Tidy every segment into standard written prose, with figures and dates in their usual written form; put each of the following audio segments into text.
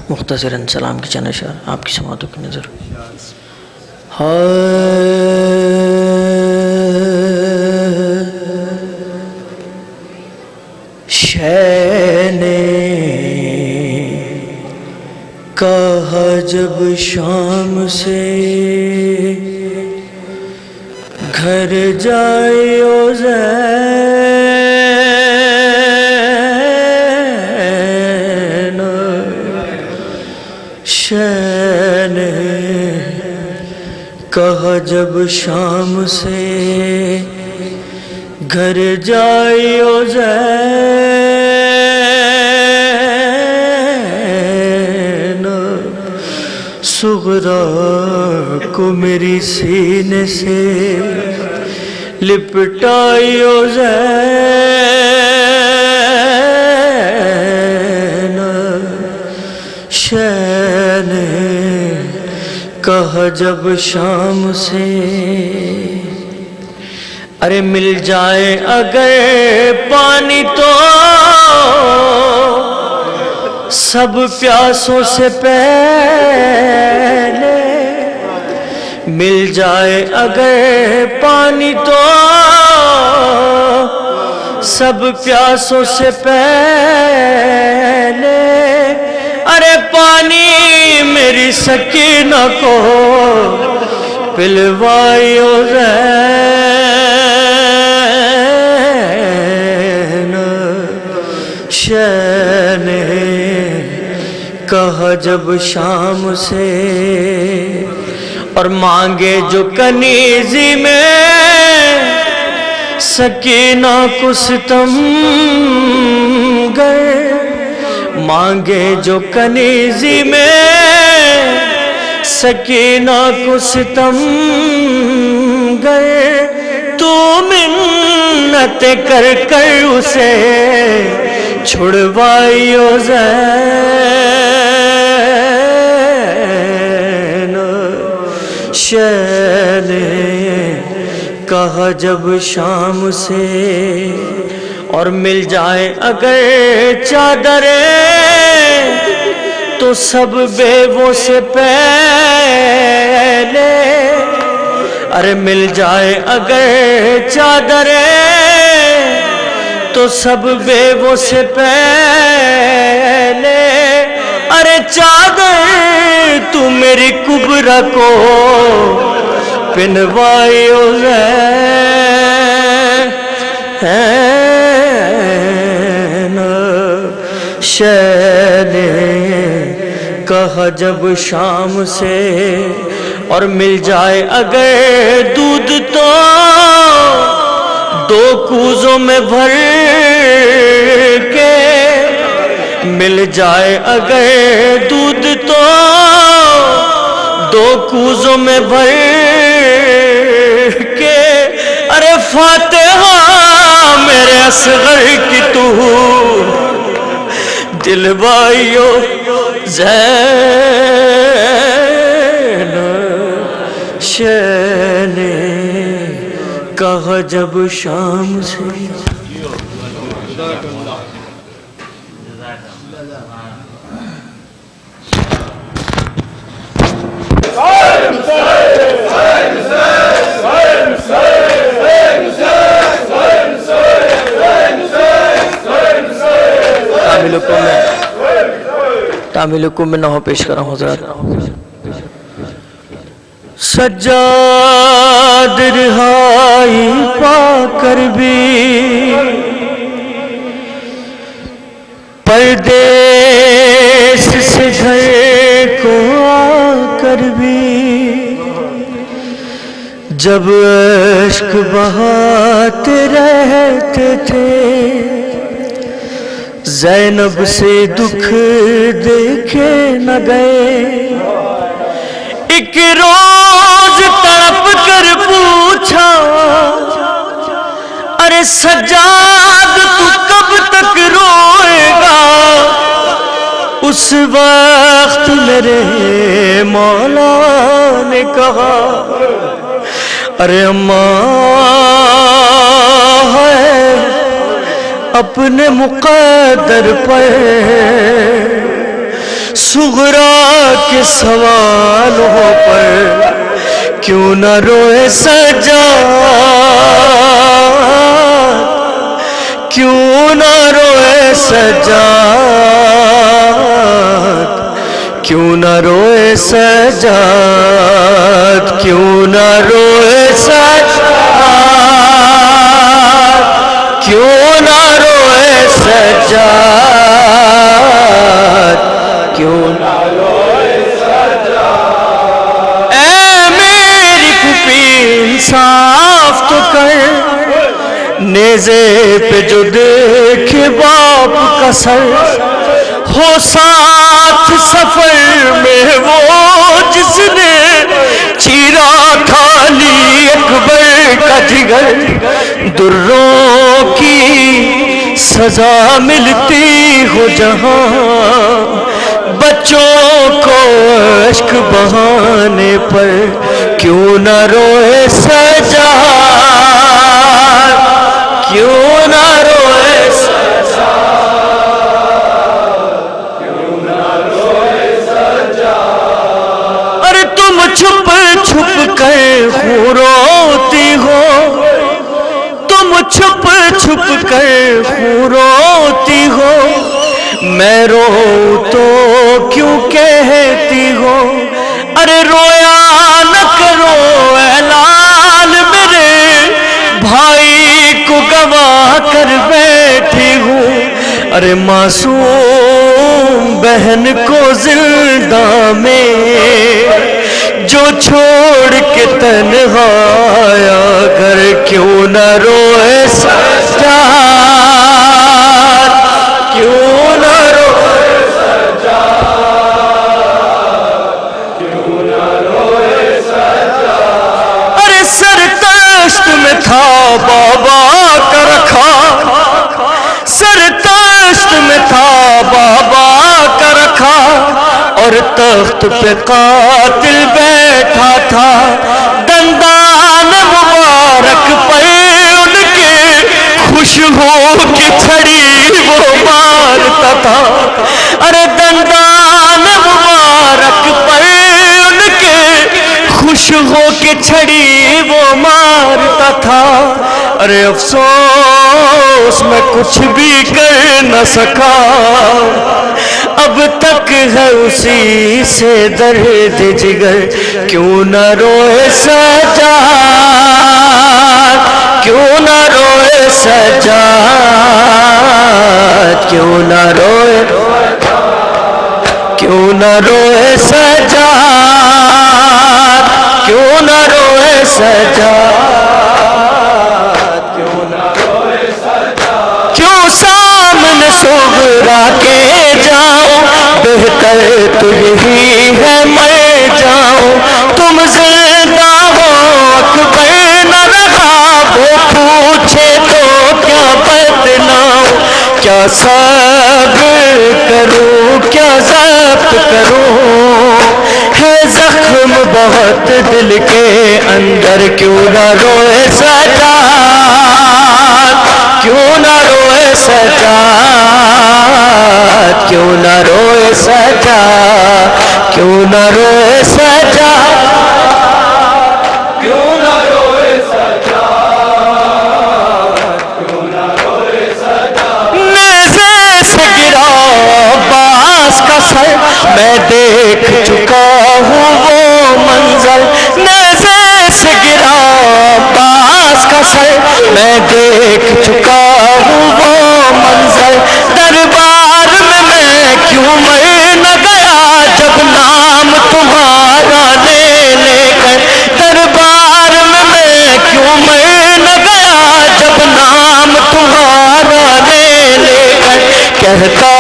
مختصراً سلام کی چند اشعار آپ کی سماعتوں کی نظر. شے نے کہا جب شام سے گھر جائے او زین، شے نے کہا جب شام سے گھر جائے او زین، صغرا کو میری سینے سے لپٹائی او زین، شے نے کہا جب شام سے ارے مل جائے اگر پانی تو سب پیاسوں سے پہلے، مل جائے اگر پانی تو سب پیاسوں سے پہلے، ارے پانی میری سکینہ کو پلوائی او زین، شے نے کہا جب شام سے اور مانگے جو کنیزی میں سکینہ کو ستم گر، مانگے جو کنیزی میں سکینہ کو ستم گر، تو منت کر کر اسے چھڑوائی او زین، شے نے کہا جب شام سے اور مل جائے اگر چادریں تو سب بیووں سے پہلے، ارے مل جائے اگر چادریں تو سب بیووں سے پہلے، ارے چادر تو میری کبرا کو پنوائی او زین، شے نے کہا جب شام سے اور مل جائے اگر دودھ تو دو کوزوں میں بھر کے، مل جائے اگر دودھ تو دو کوزوں میں بھر کے، ارے فاتحہ میرے اصغر کی تو دلوائی او زین، شے نے کہا جب شام سے تعمیل حکم میں نحو پیش کر رہا ہوں حضرات. سجاد رہائی پا کر بھی پردیس سے گھر کو آ کر بھی جب عشق بہاتے رہتے تھے، زینب سے دکھ دیکھے نہ گئے، ایک روز تڑپ کر پوچھا ارے سجاد تو کب تک روئے گا، اس وقت میرے مولا نے کہا ارے اماں ہے اپنے مقدر پر صغرا کے سوالوں پر کیوں نہ روئے سجاد، کیوں نہ روئے سجاد، کیوں نہ روئے سجاد، کیوں نہ روئے سجاد، کیوں نہ روئے سجاد، کیوں نہ روئے سجاد۔ اے میری پھوپھی انصاف تو کر، نیزے پہ جو دیکھے باپ کا سر، ہو ساتھ سفر میں وہ جس نے چیرا تھا علی اکبر کا جگر، دروں کی سزا ملتی ہو جہاں، بچوں کو اشک بہانے پر کیوں نہ روئے سجاد، کیوں نہ روئے سجاد، کیوں نہ روئے سجاد۔ ارے تم چھپ چھپ کر خوں روتی ہو، تم چھپ چھپ کر خوں روتی ہو، میں رو تو کیوں کہتی ہو؟ ارے رویا نہ کرو اے لال میرے بھائی کو گواہ کر بیٹھی ہوں، ارے معصوم بہن کو زندہ میں جو چھوڑ کے تنہا آیا گھر، کیوں نہ روئے سجاد، کیوں نہ روئے سجاد، کیوں نہ روئے سجاد۔ ارے سر تشت میں تھا بابا کا رکھا، سر تشت میں تھا بابا کا رکھا، اور تخت پہ قاتل بیٹھا تھا، دندان مبارک پہ ان کے خوش ہو کے چھڑی وہ مارتا تھا، ارے دندان مبارک پہ ان کے خوش ہو کے چھڑی وہ مارتا تھا، ارے افسوس میں کچھ بھی کر نہ سکا، اب تک ہے اسی سے درد جگر، کیوں نہ روئے سجاد، کیوں نہ روئے سجاد، کیوں نہ روئے، کیوں نہ روئے سجاد، کیوں نہ روئے سجاد، کیوں نہ روئے سجاد۔ کیوں سامنے صغرا کے جاؤں، بہتر تو یہی ہے میں جاؤں، تم زندہ ہو اکبر نہ رہا، وہ پوچھے تو کیا بتلاؤں، کیا صبر کروں کیا ضبط کروں، ہے زخم بہت دل کے اندر، کیوں نہ روئے سجاد، کیوں نہ روئے سجاد، کیوں نہ روئے سجاد، کیوں نہ روئے سجاد، کیوں نہ روئے سجاد، کیوں نہ روئے سجاد۔ نیزے سے گرا عباس کا سر، میں دیکھ چکا ہوں وہ منظر، نیزے سے گرا عباس کا سر، میں دیکھ چکا ہوں وہ منظر، دربار میں کیوں مر نہ گیا جب نام تمہارا لے لے کر، دربار میں کیوں مر نہ گیا جب نام تمہارا لے لے کر، کہتا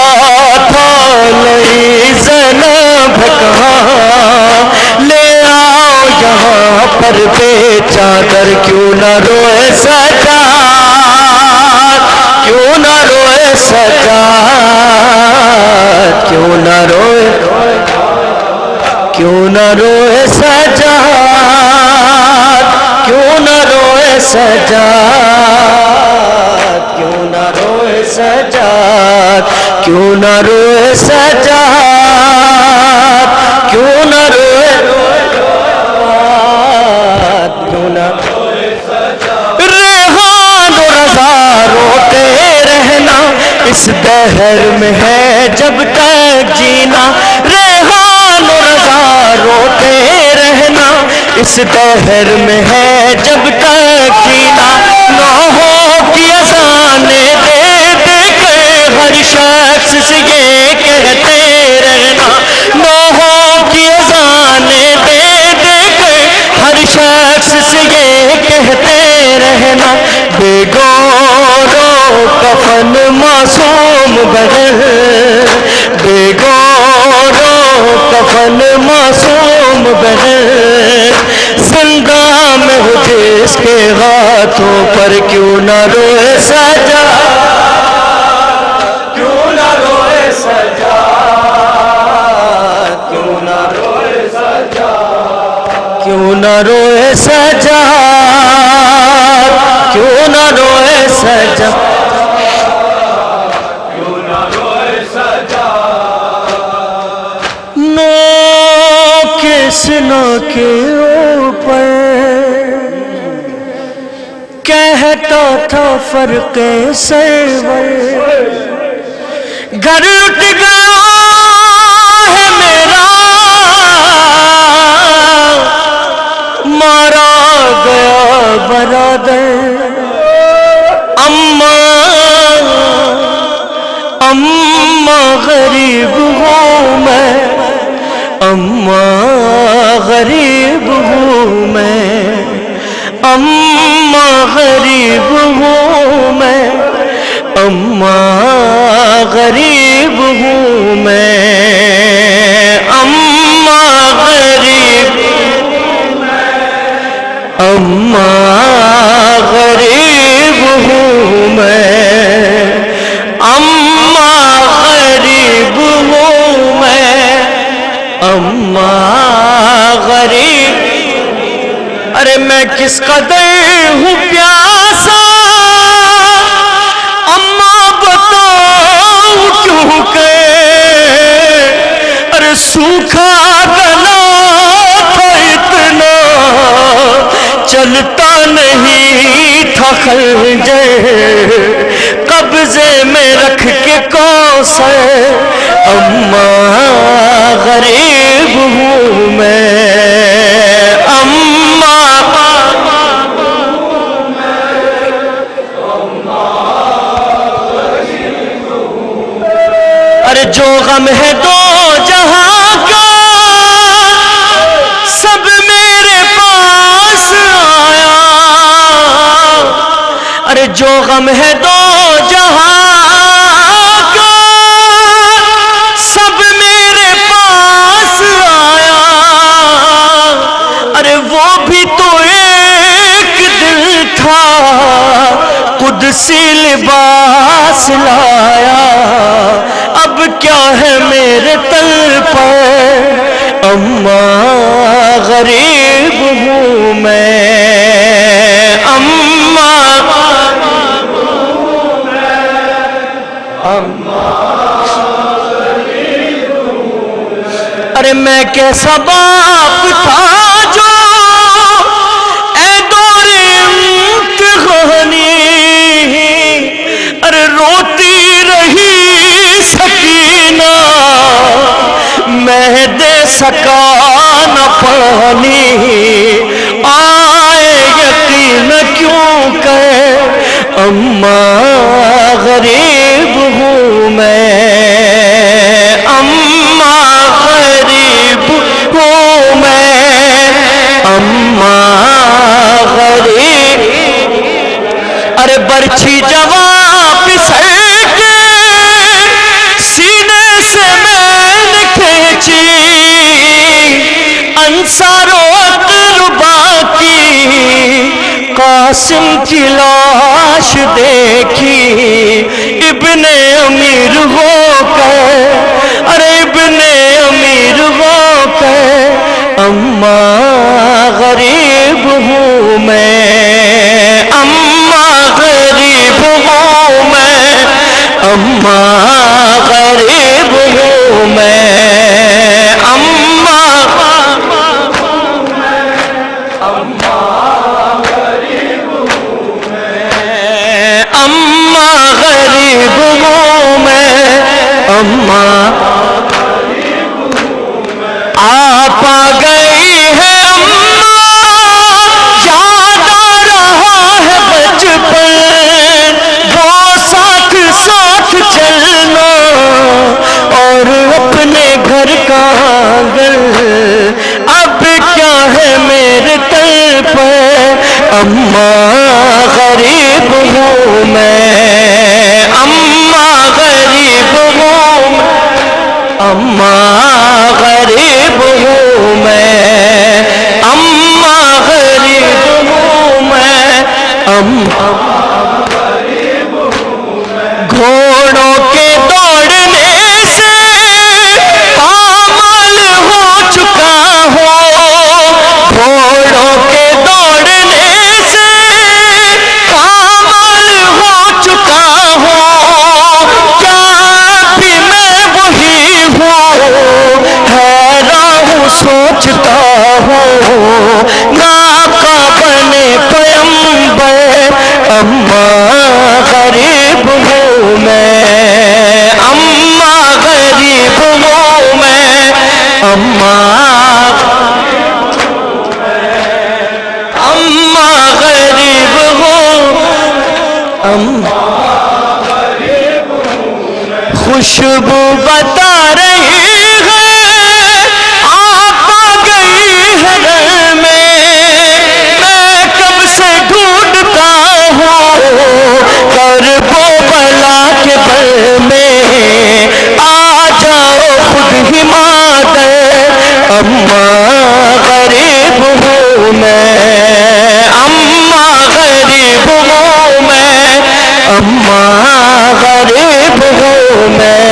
تھا لئی زینب کہاں لے آؤ یہاں پر بے چادر، کیوں نہ روئے سجاد، کیوں نہ روئے سجاد، کیوں نہ روئے، کیوں نہ روئے سجاد، کیوں نہ روئے سجاد، کیوں نہ روئے سجاد۔ کیوں نہ روئے سجاد، کیوں نہ روئے کیوں نہ ریحان و رضا روتے رہنا اس دہر میں ہے جب تک جینا، ریحان و رضا روتے رہنا اس دہر میں ہے جب تک جینا، نوحوں کی اذانیں دے دے کر ہر شخص سے یہ کہتے رہنا، نوحوں کی اذانیں دے دے کر ہر شخص سے یہ کہتے رہنا، بے گورو کفن معصوم بغیر، بے گورو کفن معصوم بغیر، زندہ میں ہو جس کے ہاتھوں پر کیوں نہ روئے سجاد، کیوں نہ روئے سجاد، کیوں نہ روئے سجاد، کیوں نہ روئے سجاد، کیوں نہ روئے سجاد، کیوں نہ روئے سجاد، نو کے سنوں کے اوپر کہتا تھا فرق سرور، گھر لٹ گیا ہے میرا، مارا گیا برادر، اماں غریب ہوں میں، اماں غریب ہوں میں، اماں غریب ہوں میں، اماں غریب ہوں میں، اماں غریب، اماں غریب ہوں میں، اماں غریب ہوں میں، اماں غریب، ارے میں کس قدر ہوں پیاسا، اماں بتاؤں کیوں کہ ارے سوکھا گلا تھا اتنا، چلتا نہیں تھا خنجر، قبضے میں رکھ کے کوثر، اماں غریب ہوں میں، جو غم ہے دو جہاں کا سب میرے پاس آیا، ارے جو غم ہے دو جہاں کا سب میرے پاس آیا، ارے وہ بھی تو ایک دل تھا قدسی لباس لایا، اب کیا ہے میرے تل پر، اماں غریب ہوں میں، اماں غریب ہوں میں، اماں غریب ہوں میں، ارے میں کیسا باپ تھا جو اے دور امتحانی، ارے روتی رہی سکینہ میں دے سکا نہ پانی، آئے یقین کیوں کہ اماں غریب ہوں میں، اماں غریب ہوں میں، اماں غریب، ارے برچھی جواب پسر کے سینے سے میں نے کھینچی، انصار و اقربا کی قاسم کی لاش دیکھی، ابن امیر ہو کر، ارے ابن امیر ہو کر، اماں غریب ہوں میں، اماں غریب ہوں میں، اماں غریب ہوں میں، اماں غریب ہوں میں، اماں غریب ہوں میں، اماں آپ آ گئی ہے اماں، یاد آ رہا ہے بچپن، وہ ساتھ ساتھ چلنا اور اپنے گھر کا آنگن، اب کیا ہے میرے دل پر، اماں غریب ہوں میں، اماں غریب ہوں میں، اماں غریب ہوں میں، اماں غریب ہوں میں، اماں غریب ہوں میں، گھوڑوں کے دوڑنے سے پامال ہو چکا ہوں، گھوڑوں کے دوڑنے سے پامال ہو چکا ہوں، کیا بھی میں وہی ہوں، حیران ہوں سوچتا ہوں، ناقہ بنے پیمبر، اماں غریب ہوں میں، اماں غریب ہوں میں، اماں اماں غریب ہوں، خوشبو بتا رہی ہے آپ آ گئی ہے گھر میں کب سے ڈھونڈتا ہوں کرب و بلا کے بل میں، آ جاؤ خود ہی مادر، اماں غریب ہوں میں، اماں غریب ہوں میں، اماں غریب ہوں میں،